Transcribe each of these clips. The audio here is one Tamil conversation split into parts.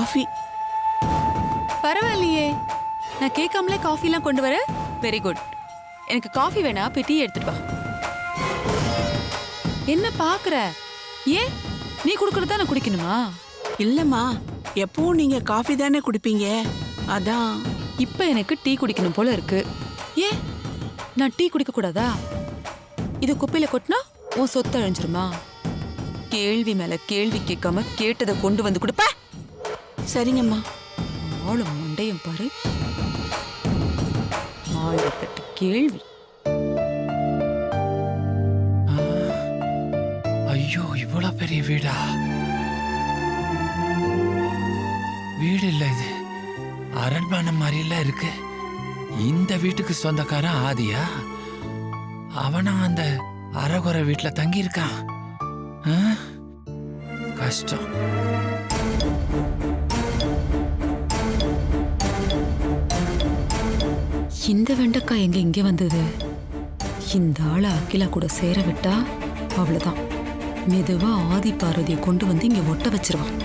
காஃபி. பரவாயில்லையே, நான் கேட்காமலே காஃபி எல்லாம் கொண்டு வர. Very good. எனக்கு காஃபி வேணா, போய் டீ எடுத்துட்டு வா. என்ன பாக்குற? ஏன் நீ குடுக்கறதா நான் குடிக்கணுமா? இல்லம்மா, எப்பவும் நீங்க காஃபி தானே குடிப்பீங்க, அதான். இப்ப எனக்கு டீ குடிக்கணும் போல இருக்கு. ஏன் நான் டீ குடிக்க கூடாதா? இது குப்பையில கொட்டினா உன் சொத்து அழிஞ்சிருமா? கேள்வி மேல கேள்வி கேட்காம கேட்டதை கொண்டு வந்து கொடுப்ப. சரிங்கம்மா. ஆளும் மண்டையும் பாரு, 1008 கேள்வி. ஐயோ, இவ்வளவு பெரிய வீடா? வீடு இல்ல இது, அரண்மனை மாதிரிலாம் இருக்கு. இந்த வீட்டுக்கு சொந்தக்காரன் ஆதியா? அவனா அந்த அரைகுறை வீட்டுல தங்கி இருக்கான்? கஷ்டம். இந்த வெண்டைக்காய் எங்க இங்க வந்தது? இந்த ஆளை அகிலா கூட சேர விட்டா அவ்வளவுதான். மெதுவா ஆதி பார்வதியை கொண்டு வந்து இங்க ஒட்ட வச்சிருவான்.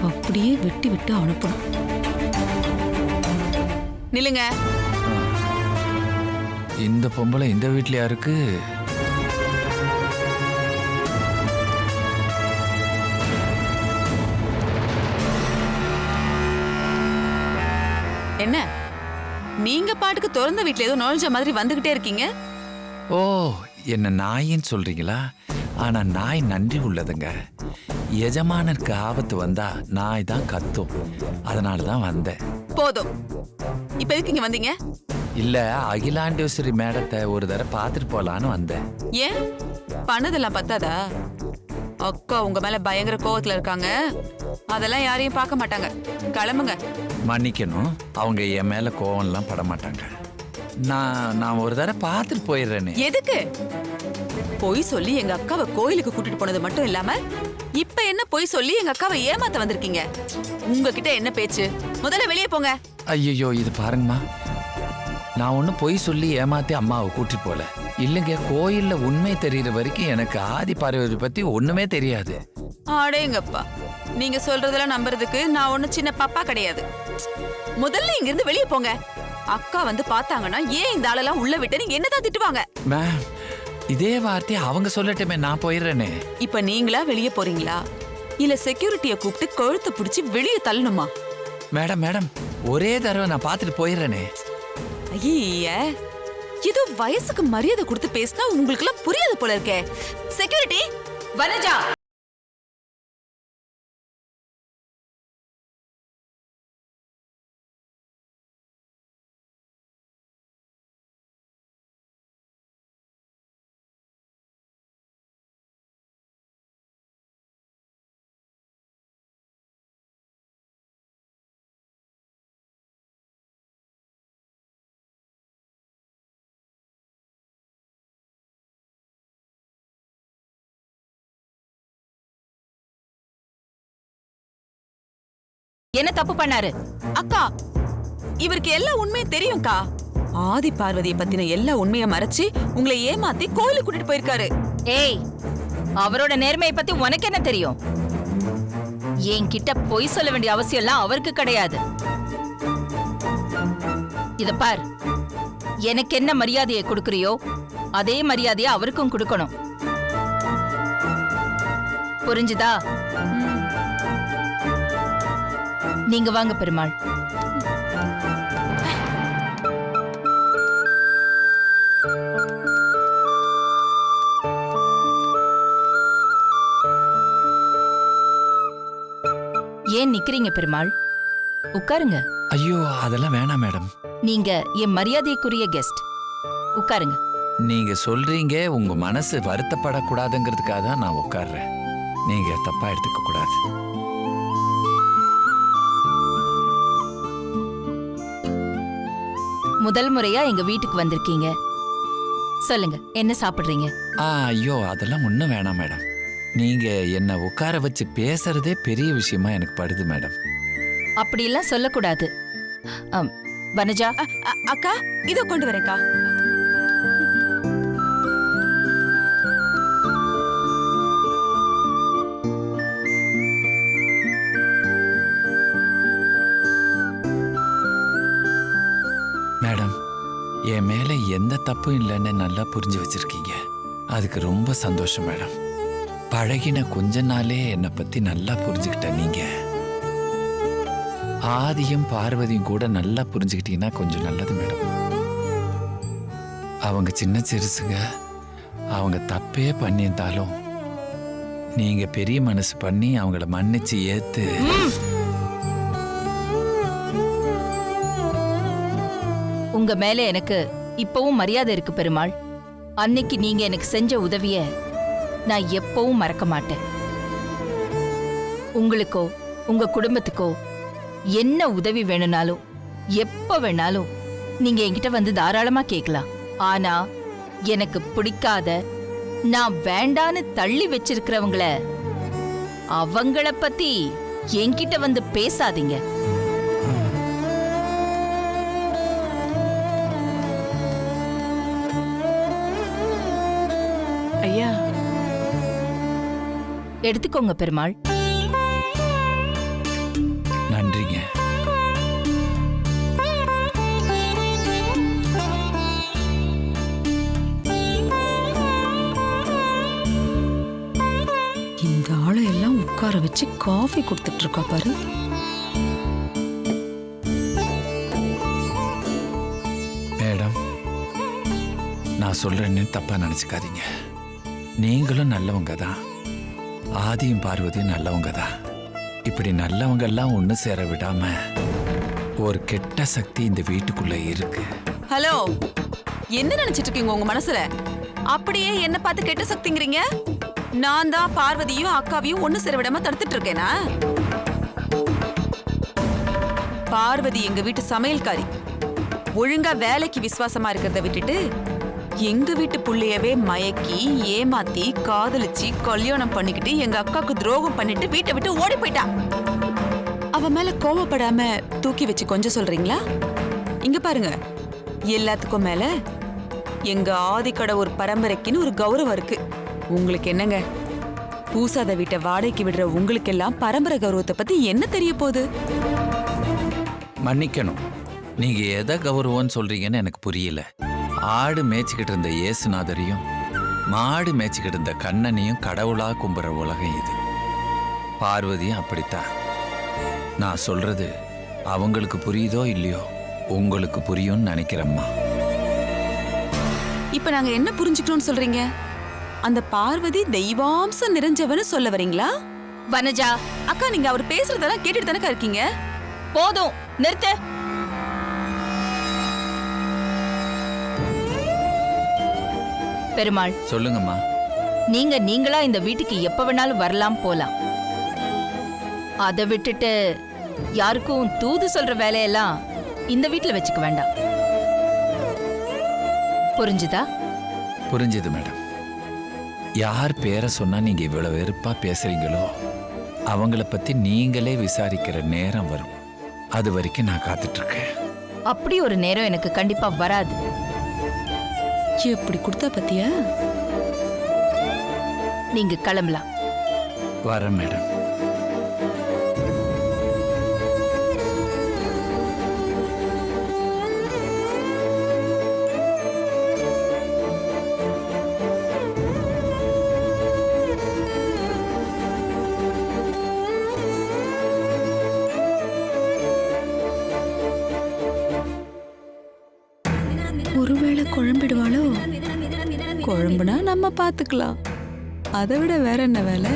அப்படியே வெட்டி விட்டு அனுப்பணும். நில்லுங்க. இந்த பொம்பளை இந்த வீட்லயா இருக்கு? என்ன நீங்க பாட்டுக்கு திறந்த வீட்ல ஏதோ நுழைஞ்ச மாதிரி வந்துகிட்டே இருக்கீங்க? ஓ, என்ன நாயின்னு சொல்றீங்களா? ஆனா நாய் நன்றி உள்ளதுங்க. எஜமானருக்கு ஆபத்து வந்தா நாய் தான் கத்தும். அதனாலதான் வந்தேன். போதும். இப்ப எதுக்கு இங்க வந்தீங்க? இல்ல, அகிலாண்டேஸ்வரி மேடத்தை ஒரு தடவை பார்த்துட்டு போலான்னு வந்தேன். ஏன் பண்ணதெல்லாம் பத்தாதா? அக்கா உங்க மேல பயங்கர கோவத்துல இருக்காங்க. அதெல்லாம் யாரையும் பார்க்க மாட்டாங்க. கிளம்புங்க. மன்னிக்கணும், அவங்க என் மேல கோவம்லாம் பட மாட்டாங்க. நான் ஒரு தடவை பார்த்துட்டு போயிடுறேன்னு. எதுக்கு? பொய் சொல்லி எங்க அக்காவை கோயிலுக்கு கூட்டிட்டு போனது மட்டும் இல்லாம இப்ப என்ன பொய் சொல்லி எங்க அக்காவை ஏமாத்த வந்திருக்கீங்க? உங்ககிட்ட என்ன பேச்சு? முதல்ல வெளியே போங்க. ஐயோ, இது பாருங்கம்மா, நான் ஒன்னும் பொய் சொல்லி ஏமாத்தி அம்மாவை கூட்டி போல. இல்லைங்க, கோயில்ல உண்மை தெரியற வரைக்கும் எனக்கு ஆதி பார்வதி பத்தி ஒண்ணுமே தெரியாது. ஆடேங்கப்பா, நீங்க சொல்றதெல்லாம் நம்புறதுக்கு நான் ஒன்னும் சின்ன பாப்பா கிடையாது. முதல்ல இங்க இருந்து வெளியே போங்க. அக்கா வந்து பார்த்தாங்கன்னா ஏன் இந்த ஆளெல்லாம் உள்ள விட்டு நீங்க என்னதான் திட்டுவாங்க? மேம், இதே வார்த்தையை அவங்க சொல்லட்டுமே, நான் போயிடுறேனே. இப்ப நீங்களா வெளியே போறீங்களா இல்ல செக்யூரிட்டியை கூப்பிட்டு கழுத்தை பிடிச்சி வெளியே தள்ளணுமா? மேடம் மேடம், ஒரே தடவை நான் பார்த்துட்டு போயிடுறேனே. ஐய, ஏதோ வயசுக்கு மரியாதை கொடுத்து பேசினா உங்களுக்கு எல்லாம் புரியாது போல இருக்கே. செக்யூரிட்டி, வனஜா. என்ன தப்பு பண்ணாரு? அக்கா, இவருக்கு எல்லா உண்மையும் தெரியும்க்கா. ஆதி பார்வதியை பத்தின எல்லா உண்மையை மறைச்சு உங்களை ஏமாத்தி கோயிலுக்கு கூட்டிட்டு போயிருக்காரு. ஏய், அவரோட நேர்மையை பத்தி உனக்கு என்ன தெரியும்? என்கிட்ட பொய் சொல்ல வேண்டிய அவசியம் எல்லாம் அவருக்கு கிடையாது. இத பார், எனக்கு என்ன மரியாதையை கொடுக்கறியோ அதே மரியாதையை அவருக்கும் கொடுக்கணும். புரிஞ்சுதா? நீங்க வாங்க பெருமாள். ஏன் நிக்கிறீங்க பெருமாள்? உட்காருங்க. ஐயோ, அதெல்லாம் வேணாம் மேடம். நீங்க என் மரியாதைக்குரிய கெஸ்ட். உட்காருங்க. நீங்க சொல்றீங்க, உங்க மனசு வருத்தப்படக்கூடாதுங்கிறதுக்காக தான் நான் உட்கார்றேன். நீங்க தப்பா எடுத்துக்க கூடாது. முதல் முறையா எங்க வீட்டுக்கு வந்திருக்கீங்க. சொல்லுங்க, என்ன சாப்பிடுறீங்க? ஐயோ, அதெல்லாம் ஒண்ணும் வேணாம் மேடம். நீங்க என்ன உட்கார வச்சு பேசுறதே பெரிய விஷயமா எனக்கு படுது மேடம். அப்படியெல்லாம் சொல்லக்கூடாது. வனஜா, அக்கா, இதோ கொண்டு வரேன்க்கா. தப்பும் இல்லைன்னு நல்லா புரிஞ்சு வச்சிருக்கீங்க. அதுக்கு ரொம்ப சந்தோஷம் மேடம். பழகின கொஞ்ச நாளே என்னை பத்தி நல்லா புரிஞ்சுக்கிட்ட நீங்க. ஆதியும் பார்வதியும் கூட நல்லா புரிஞ்சுக்கிட்டீங்கன்னா கொஞ்சம் நல்லது மேடம். அவங்க சின்ன சிறுசுங்க, அவங்க தப்பே பண்ணியிருந்தாலும் நீங்க பெரிய மனசு பண்ணி அவங்கள மன்னிச்சு ஏத்து. உங்க மேல எனக்கு இப்பவும் மரியாதை இருக்கு பெருமாள். அன்னைக்கு நீங்க எனக்கு செஞ்ச உதவிய நான் எப்பவும் மறக்க மாட்டேன். உங்களுக்கோ உங்க குடும்பத்துக்கோ என்ன உதவி வேணும்னாலும் எப்ப வேணாலும் நீங்க என்கிட்ட வந்து தாராளமா கேட்கலாம். ஆனா எனக்கு பிடிக்காத, நான் வேண்டான்னு தள்ளி வச்சிருக்கிறவங்கள அவங்கள பத்தி என்கிட்ட வந்து பேசாதீங்க. ஐயா, எடுத்துக்கோங்க பெருமாள். நன்றிங்க. இந்த ஆளை எல்லாம் உட்கார வச்சு காஃபி கொடுத்துட்டு இருக்கா பாரு. மேடம், நான் சொல்றேன்னு தப்பா நினைச்சுக்காதீங்க. நீங்களும் நல்லவங்க தான், ஆதியும் பார்வதியும் நல்லவங்க தான். இப்படி நல்லவங்க எல்லாம் ஒண்ணு சேர விடாம ஒரு கெட்ட சக்தி இந்த வீட்டுக்குள்ள இருக்கு. ஹலோ, என்ன நினைச்சிட்டு இருக்கீங்க உங்க மனசுல? அப்படியே என்ன பார்த்து கெட்ட சக்திங்கிறீங்க? நான் தான் பார்வதியும் அக்காவையும் ஒண்ணு சேர விடாம தடுத்துட்டு இருக்கேனா? பார்வதி எங்க வீட்டு சமையல்காரி. ஒழுங்கா வேலைக்கு விசுவாசமா இருக்கிறத விட்டுட்டு எங்க வீட்டு புள்ளையவே மயக்கி ஏமாத்தி காதலிச்சு கல்யாணம் பண்ணிக்கிட்டு எங்க அக்காக்கு துரோகம் பண்ணிட்டு வீட்டை விட்டு ஓடி போயிட்டா. அவ மேல கோவப்படாம தூக்கி வச்சு கொஞ்சம் சொல்றீங்களா? இங்க பாருங்க, எல்லாத்துக்கும் மேல எங்க ஆதிக்கடை ஒரு பரம்பரைக்குன்னு ஒரு கௌரவம் இருக்கு. உங்களுக்கு என்னங்க, பூசாத வீட்டை வாடகைக்கு விடுற உங்களுக்கு எல்லாம் பரம்பரை கௌரவத்தை பத்தி என்ன தெரிய போகுது? மன்னிக்கணும், நீங்க எதை கௌரவம்னு சொல்றீங்கன்னு எனக்கு புரியல. ஆடு மேய்ச்சிக்கிட்டு இருந்த இயேசுநாதரையும் மாடு மேய்ச்சிக்கிட்டு இருந்த கண்ணனையும் கடவுளா கும்புற உலகம் இது. பார்வதியும் அப்படித்தான். நான் சொல்றது அவங்களுக்கு புரியுதோ இல்லையோ, உங்களுக்கு புரியும்னு நினைக்கிறேம்மா. இப்ப நாங்க என்ன புரிஞ்சுக்கணும்னு சொல்றீங்க? அந்த பார்வதி தெய்வாம்சம் நிறைஞ்சவன்னு சொல்ல வரீங்களா? வனஜா, அக்கா, நீங்க அவர் பேசுறதெல்லாம் கேட்டுட்டு தானே இருக்கீங்க? போதும், நிறுத்து. பெருமாள், சொல்லுங்கம்மா. நீங்களா இந்த வீட்டுக்கு எப்ப வேணாலும் வரலாம் போலாம். அதை விட்டுட்டு யாருக்கும் தூது சொல்ற வேலையெல்லாம் இந்த வீட்டுல வச்சுக்க வேண்டாம். புரிஞ்சுதா? புரிஞ்சுது மேடம். யார் பேரை சொன்னா நீங்க இவ்வளவு வெறுப்பா பேசுறீங்களோ அவங்கள பத்தி நீங்களே விசாரிக்கிற நேரம் வரும். அது வரைக்கும் நான் காத்துட்டு இருக்கேன். அப்படி ஒரு நேரம் எனக்கு கண்டிப்பா வராது. எப்படி கொடுத்தா பத்தியா? நீங்க கிளம்பலாம். வரேன் மேடம். ஒருவேளை குழம்பிடுவாளோ? குழம்புனா நம்ம பாத்துக்கலாம், அதை விட வேற என்ன வேலை?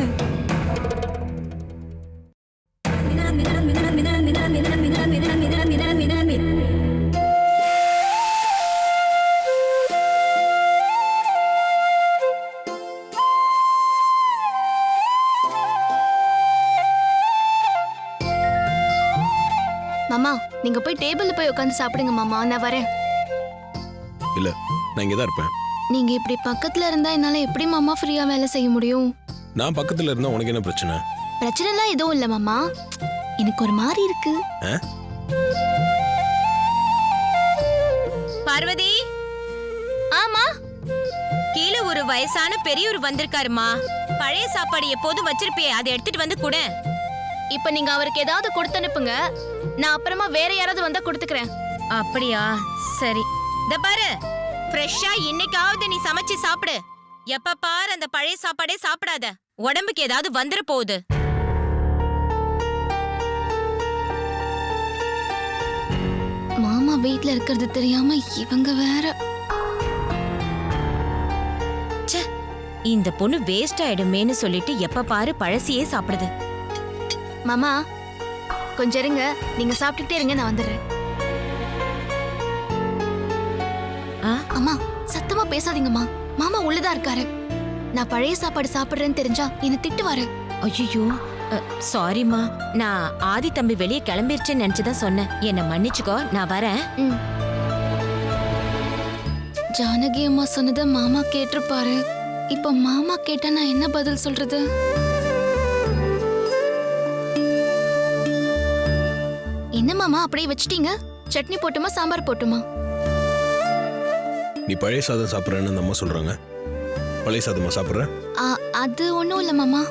மாமா, நீங்க போய் டேபிள்ல போய் உட்காந்து சாப்பிடுங்க மாமா, நான் வரேன். இல்ல, நான் இங்க தான் இருப்பேன். நீங்க இப்படி பக்கத்துல இருந்தா என்னால எப்படி மாமா ஃப்ரீயா வேலை செய்ய முடியும்? நான் பக்கத்துல இருந்தா உனக்கு என்ன பிரச்சனை? பிரச்சனைலாம் எதுவும் இல்ல மாமா, எனக்கு ஒரு மாதிரி இருக்கு. பார்வதி, ஆமா, கீழே ஒரு வயசான பெரியவர் வந்திருக்காருமா. பழைய சாப்பாடு எப்போதும் வச்சிருப்பியே, அதை எடுத்துட்டு வந்து கொடு. இப்ப நீங்க அவருக்கு ஏதாவது கொடுத்து அனுப்புங்க, நான் அப்புறமா வேற யாராவது வந்தா கொடுத்துக்கிறேன். அப்படியா? சரி. இத பாரு, ஃப்ரெஷ்ஷா இன்னைக்காவது நீ சமைச்சு சாப்பிடு. எப்ப பாரு அந்த பழைய சாப்பாடே சாப்பிடாத. உடம்புக்கு ஏதாவது வந்துட போகுது. மாமா வீட்ல இருக்கிறது தெரியாம இவங்க வேற. இந்த பொண்ணு வேஸ்ட் ஆயிடுமேன்னு சொல்லிட்டு எப்ப பாரு பழசியே சாப்பிடுது. மாமா கொஞ்சம் இருங்க, நீங்க சாப்பிட்டுட்டே இருங்க, நான் வந்துடுறேன். அம்மா சத்தமா பேசாதீங்கம்மா, மாமா உள்ளதா இருக்காரு. நான் பழைய சாப்பாடு சாப்பிடுறேன்னு தெரிஞ்சா என்ன திட்டுவாரு. ஐயோ சாரிம்மா, நான் ஆதி தம்பி வெளியே கிளம்பிருச்சேன்னு நினைச்சுதான் சொன்னேன். என்ன மன்னிச்சுக்கோ, நான் வரேன். ஜானகி அம்மா சொன்னதை மாமா கேட்டிருப்பாரு. இப்ப மாமா கேட்டா நான் என்ன பதில் சொல்றது? என்ன மாமா அப்படியே வச்சிட்டீங்க? சட்னி போட்டுமா சாம்பார் போட்டுமா? நீ பழைய சாதம் சாப்பிட்றேன்னு அந்த அம்மா சொல்றாங்க. பழைய சாதமா சாப்பிட்ற? அது ஒண்ணும் இல்ல மாமா.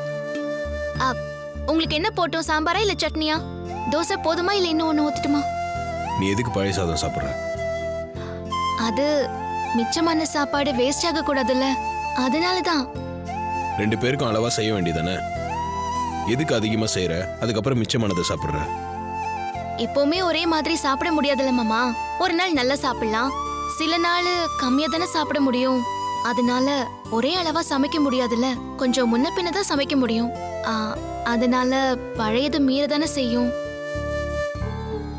உங்களுக்கு என்ன போட்டோம், சாம்பாரா இல்ல சட்னியா? தோசை போதுமா இல்ல இன்னும் ஒண்ணு ஊத்துட்டுமா? நீ எதுக்கு பழைய சாதம் சாப்பிட்ற? அது மிச்சமான சாப்பாடு வேஸ்ட் ஆக கூடாதுல்ல, அதனாலதான். 2 பேருக்கும் அளவா செய்ய வேண்டியதானே? எதுக்கு அதிகமா செய்யற, அதுக்கப்புறம் மிச்சமானதை சாப்பிட்ற? எப்பவுமே ஒரே மாதிரி சாப்பிட முடியாதுல்ல மாமா. ஒரு நாள் நல்லா சாப்பிடலாம், சில நாள் கம்மியா தானே சாப்பிட முடியும். அதனால ஒரே அளவா சமைக்க முடியாதுல்ல, கொஞ்சம் முன்ன பின்னதான் சமைக்க முடியும். அதனால பழையது மீறதானே செய்யும்.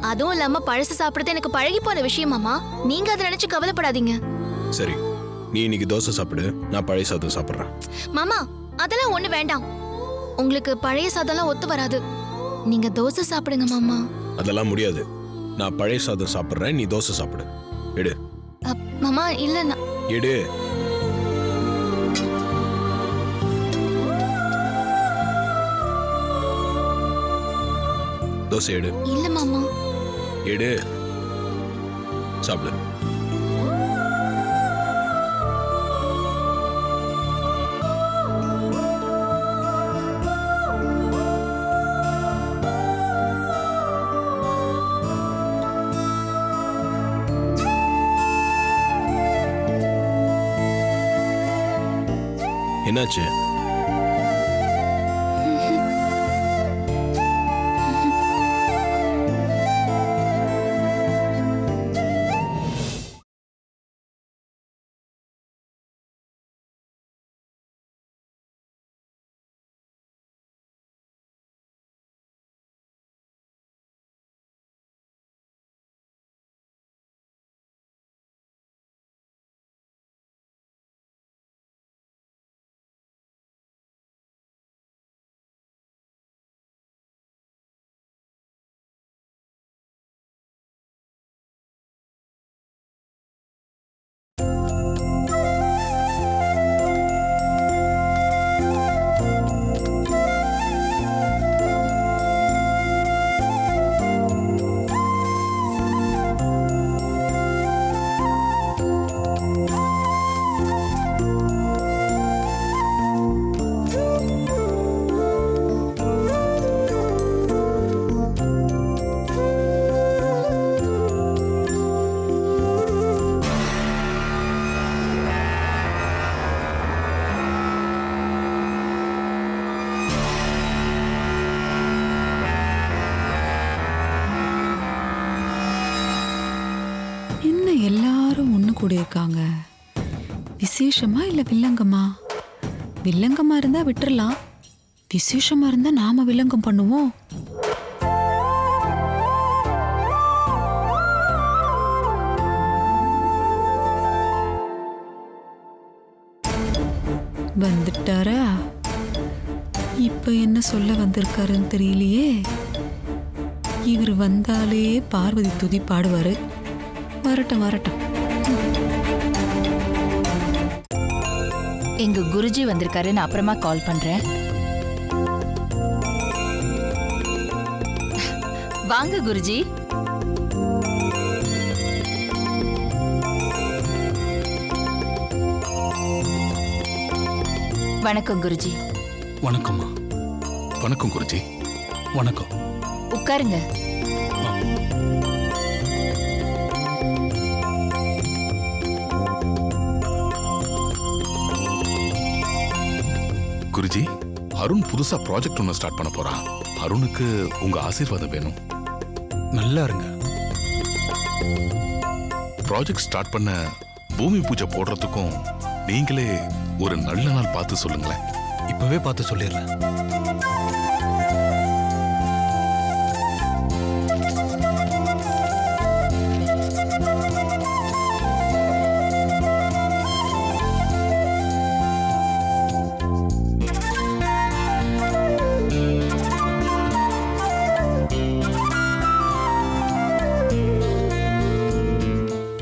அதுவும் இல்லாம பழசு சாப்பிடுறது எனக்கு பழகி போன விஷயம் மாமா. நீங்க அதை நினைச்சு கவலைப்படாதீங்க. சரி, நீ இன்னைக்கு தோசை சாப்பிடு, நான் பழைய சாதம் சாப்பிட்றேன். மாமா அதெல்லாம் ஒண்ணு வேண்டாம், உங்களுக்கு பழைய சாதம்லாம் ஒத்து வராது. நீங்க தோசை சாப்பிடுங்க மாமா. அதெல்லாம் முடியாது. நான் பழைய சாதம் சாப்பிட்றேன், நீ தோசை சாப்பிடு. எடு. மாமா இல்ல, எடு. தோசை எடு. இல்ல மாமா. எடு, சாப்பிடு. என்னாச்சு? எல்லாரும் ஒண்ணு கூட இருக்காங்க. விசேஷமா இல்ல வில்லங்கமா? வில்லங்கமா இருந்தா விட்டுறலாம், விசேஷமா இருந்தா நாம வில்லங்கம் பண்ணுவோம். வந்துட்டாரா? இப்ப என்ன சொல்ல வந்திருக்காருன்னு தெரியலையே. இவர் வந்தாலே பார்வதி துதி பாடுவாரு. வரட்டும் வரட்டும். எங்க குருஜி வந்திருக்காரு, நான் அப்புறமா கால் பண்றேன். வாங்க குருஜி. வணக்கம் குருஜி. வணக்கம்மா. வணக்கம் குருஜி. வணக்கம். உட்காருங்க. குருஜி, அருண் புதுசா ப்ராஜெக்ட் ஒன்று ஸ்டார்ட் பண்ண போறான். அருணுக்கு உங்க ஆசீர்வாதம் வேணும். நல்லா இருங்க. ப்ராஜெக்ட் ஸ்டார்ட் பண்ண பூமி பூஜை போடுறதுக்கும் நீங்களே ஒரு நல்ல நாள் பார்த்து சொல்லுங்களேன். இப்பவே பார்த்து சொல்லிடுறேன்.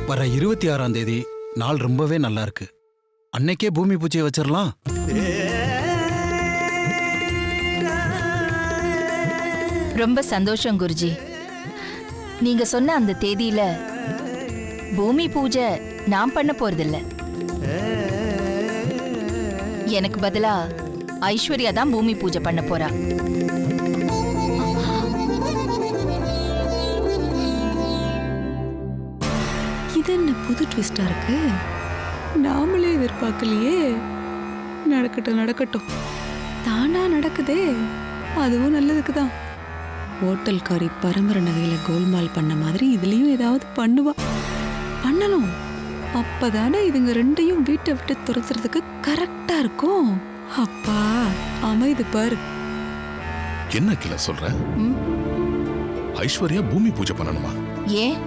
வர 26ஆம் தேதி நாள் ரொம்பவே நல்லா இருக்கு. அன்னைக்கே பூமி பூஜையை வச்சிடலாம். ரொம்ப சந்தோஷம் குருஜி. நீங்க சொன்ன அந்த தேதியில பூமி பூஜை நான் பண்ண போறதில்ல. எனக்கு பதிலா ஐஸ்வர்யா தான் பூமி பூஜை பண்ண போறா. இது என்ன புது ட்விஸ்டா இருக்கு? நாமளே எதிர்பார்க்கலையே. நடக்கட்டும் நடக்கட்டும், தானா நடக்குதே, அதுவும் நல்லதுக்கு தான். ஹோட்டல்காரி பரம்பரை நகையில கோல்மால் பண்ண மாதிரி இதுலயும் ஏதாவது பண்ணுவா. பண்ணணும். அப்பதானே இதுங்க ரெண்டையும் வீட்டை விட்டு துரத்துறதுக்கு கரெக்டா இருக்கும். அப்பா அமைது பாரு. என்ன கிள சொல்ற? ஐஸ்வர்யா பூமி பூஜை பண்ணணுமா? ஏன்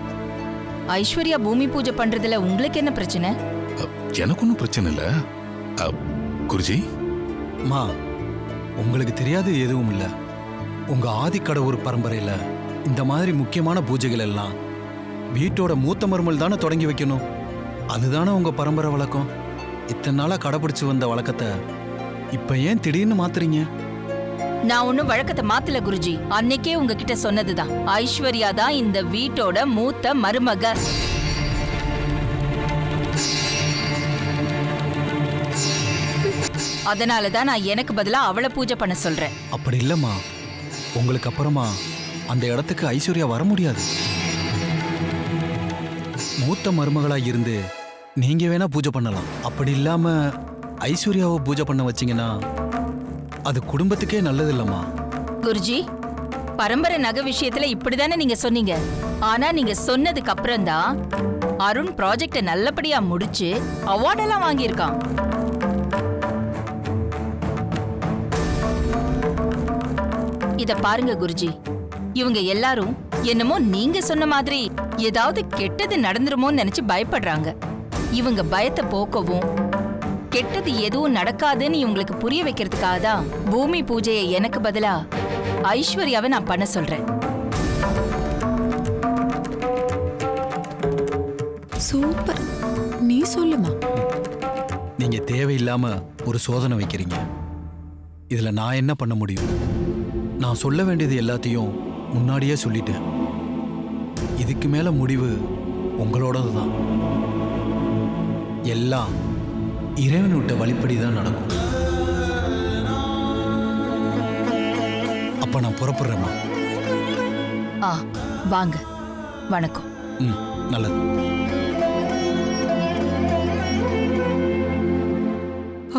ஐஸ்வர்யா பூமி பூஜை பண்றதுல உங்களுக்கு என்ன பிரச்சனை? எனக்கு ஒன்றும் பிரச்சனை இல்ல. குருஜி, மா, உங்களுக்கு தெரியாது எதுவும் இல்ல. உங்க ஆதிக்கடவுர் பரம்பரையில இந்த மாதிரி முக்கியமான பூஜைகள் எல்லாம் வீட்டோட மூத்த மருமல் தானே தொடங்கி வைக்கணும். அதுதானே உங்க பரம்பரை வழக்கம். இத்தனை நாளா கடைபிடிச்சு வந்த வழக்கத்தை இப்ப ஏன் திடீர்னு மாத்துறீங்க? நான் ஒன்னும் வழக்கத்தை மாத்தல குருஜி. அன்னைக்கே உங்ககிட்ட சொன்னதுதான், ஐஸ்வர்யா தான் இந்த வீட்டோட மூத்த மருமக. அதனாலதான் நான் எனக்கு பதிலா அவளை பூஜை பண்ண சொல்றேன். அப்படி இல்லம்மா, உங்களுக்கு அப்புறமா அந்த இடத்துக்கு ஐஸ்வர்யா வர முடியாது. மூத்த மருமகளா இருந்து நீங்க வேணா பூஜை பண்ணலாம். அப்படி இல்லாம ஐஸ்வர்யாவை பூஜை பண்ண வச்சீங்கன்னா அது குடும்பத்துக்கே நல்லது இல்லம்மா. குருஜி, பரம்பரை நகை விஷயத்துல இப்படிதானே நீங்க சொன்னீங்க. ஆனா நீங்க சொன்னதுக்கு அப்புறம் தான் அருண் ப்ராஜெக்ட நல்லபடியா முடிச்சு அவார்டெல்லாம் வாங்கியிருக்கான். இத பாருங்க குருஜி, இவங்க எல்லாரும் என்னமோ நீங்க சொன்ன மாதிரி ஏதாவது கெட்டது நடந்துருமோன்னு நினைச்சு பயப்படுறாங்க. இவங்க பயத்தை போக்கவும் கெட்டது எதுவும் நடக்காதுன்னு இவங்களுக்கு புரிய வைக்கிறதுக்காக தான் பூமி பூஜையை எனக்கு பதிலா ஐஸ்வர்யாவை நான் பண்ண சொல்றேன். சூப்பர், நீ சொல்லுமா. நீங்க தேவையில்லாம ஒரு சோதனை வைக்கிறீங்க. இதுல நான் என்ன பண்ண முடியும்? நான் சொல்ல வேண்டியது எல்லாத்தையும் முன்னாடியே சொல்லிட்டேன். இதுக்கு மேல முடிவு உங்களோடது தான். எல்லாம் இறைவன் விட்ட வழிப்படி தான் நடக்கும். அப்ப நான் புறப்படுறேம்மா. வாங்க, வணக்கம். நல்லது.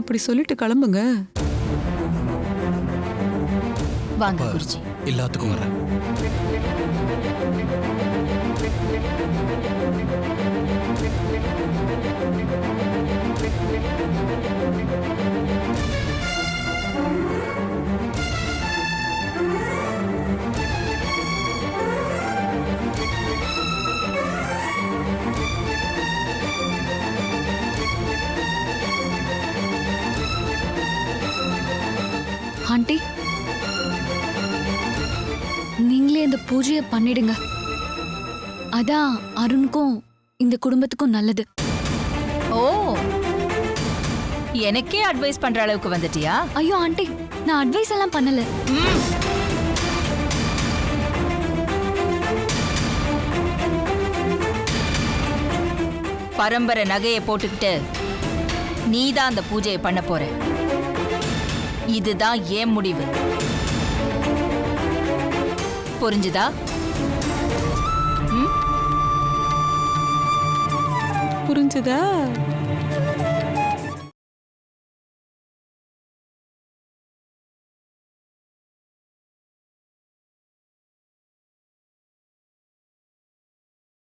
அப்படி சொல்லிட்டு கிளம்புங்க. வாங்க குருஜி. எல்லாத்துக்கும் வரேன். ஆண்டி, நீங்களே இந்த பூஜையை பண்ணிடுங்க. அதான் அருணுக்கும் இந்த குடும்பத்துக்கும் நல்லது. ஓ, எனக்கே அட்வைஸ் பண்ற அளவுக்கு வந்துட்டியா? ஐயோ ஆண்டி, நான் அட்வைஸ் எல்லாம் பண்ணல. பரம்பரை நகையை போட்டுக்கிட்டு நீதான் அந்த பூஜையை பண்ண போற. இதுதான் ஏன் முடிவு. புரிஞ்சுதா? புரிஞ்சுதா?